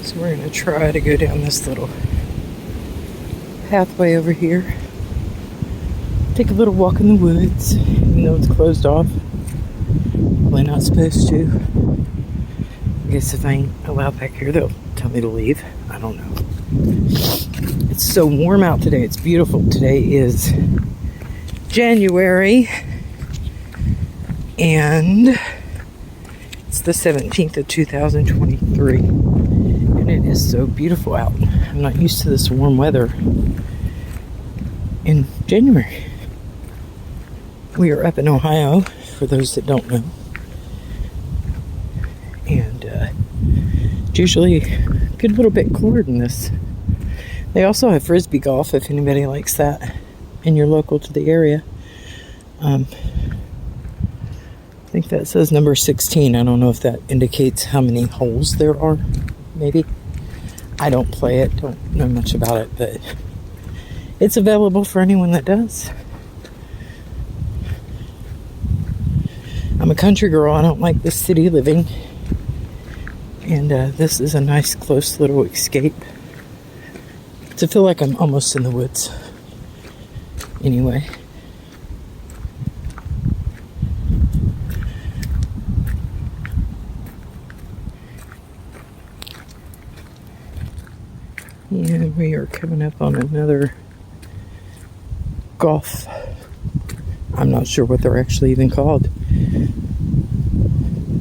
So we're going to try to go down this little pathway over here. Take a little walk in the woods, even though it's closed off. Probably not supposed to. I guess if I ain't allowed back here, they'll tell me to leave. I don't know. It's so warm out today. It's beautiful. Today is January, and it's the 17th of 2023, and it is so beautiful out. I'm not used to this warm weather in January. We are up in Ohio, for those that don't know, and it's usually a good little bit cooler than this. They also have frisbee golf if anybody likes that and you're local to the area. I think that says number 16. I don't know if that indicates how many holes there are. Maybe. I don't play it, don't know much about it, but it's available for anyone that does. I'm a country girl. I don't like the city living. And this is a nice, close little escape to feel like I'm almost in the woods. Anyway. And we are coming up on another golf. I'm not sure what they're actually even called.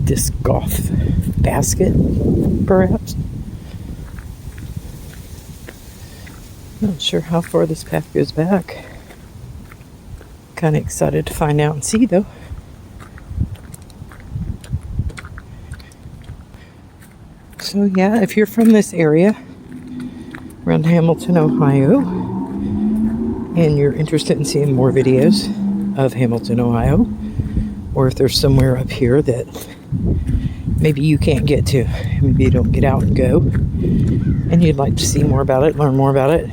Disc golf basket, perhaps. Not sure how far this path goes back. Kind of excited to find out and see, though. So yeah, if you're from this area around Hamilton, Ohio, and you're interested in seeing more videos of Hamilton, Ohio, or if there's somewhere up here that maybe you can't get to, maybe you don't get out and go, and you'd like to see more about it, learn more about it,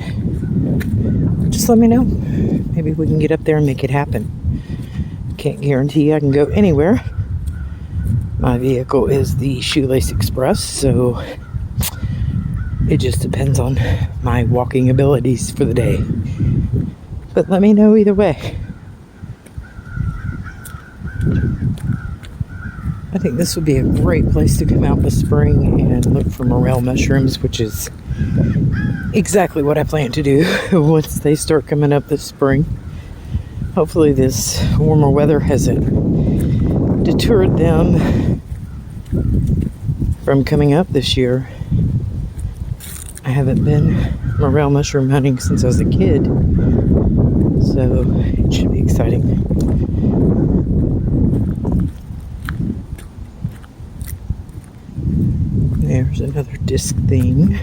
just let me know. Maybe we can get up there and make it happen. Can't guarantee I can go anywhere. My vehicle is the Shoelace Express, so it just depends on my walking abilities for the day. But let me know either way. I think this would be a great place to come out this spring and look for morel mushrooms, which is exactly what I plan to do once they start coming up this spring. Hopefully this warmer weather hasn't deterred them from coming up this year. I haven't been morel mushroom hunting since I was a kid, so it should be exciting. There's another disc thing.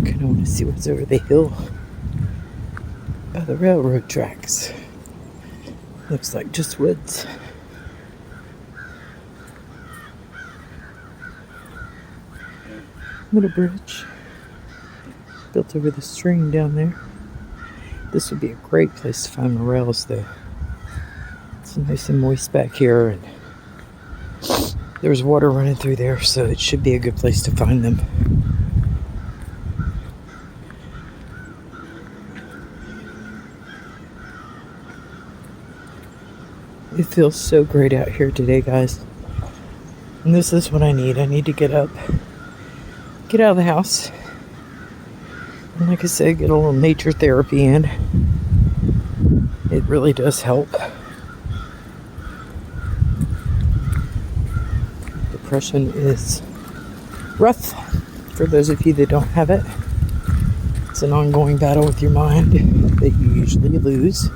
Kind of want to see what's over the hill by the railroad tracks. Looks like just woods. Little bridge built over the stream down there. This would be a great place to find morels, though. It's nice and moist back here, and there's water running through there, so it should be a good place to find them. It feels so great out here today, guys. And this is what I need. I need to get up, get out of the house, and like I said, get a little nature therapy in. It really does help. Depression is rough for those of you that don't have it. It's an ongoing battle with your mind that you usually lose.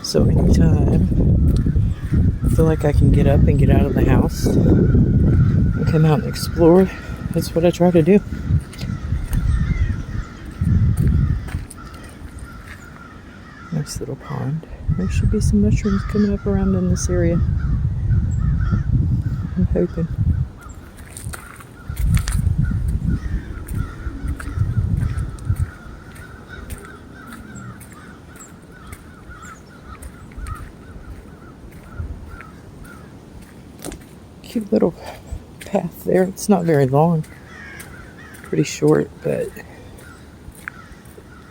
So anytime I feel like I can get up and get out of the house and come out and explore, that's what I try to do. Nice little pond. There should be some mushrooms coming up around in this area. I'm hoping. cute little path there. It's not very long, pretty short, but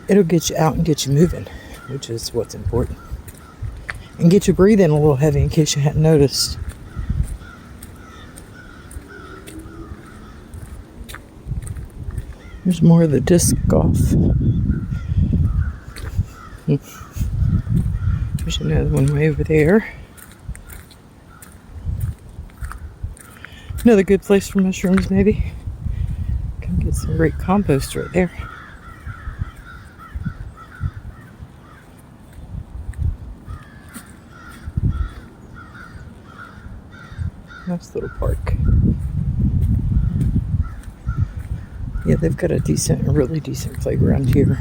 it'll get you out and get you moving, which is what's important. And get you breathing a little heavy in case you hadn't noticed. There's more of the disc golf. There's another one way over there. Another good place for mushrooms, maybe. Can get some great compost right there. Nice little park. Yeah, they've got a really decent playground here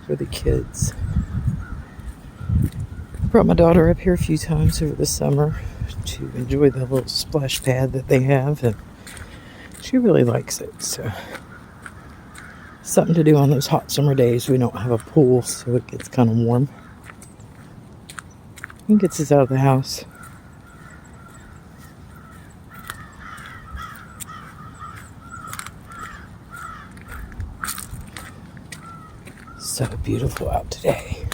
for the kids. I brought my daughter up here a few times over the summer to enjoy the little splash pad that they have, and she really likes it. So, something to do on those hot summer days. We don't have a pool, so it gets kind of warm. It gets us out of the house. So beautiful out today.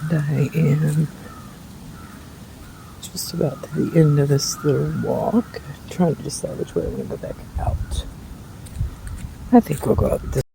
And I am just about to the end of this little walk, trying to decide which way I'm going to go back out. I think we'll go up this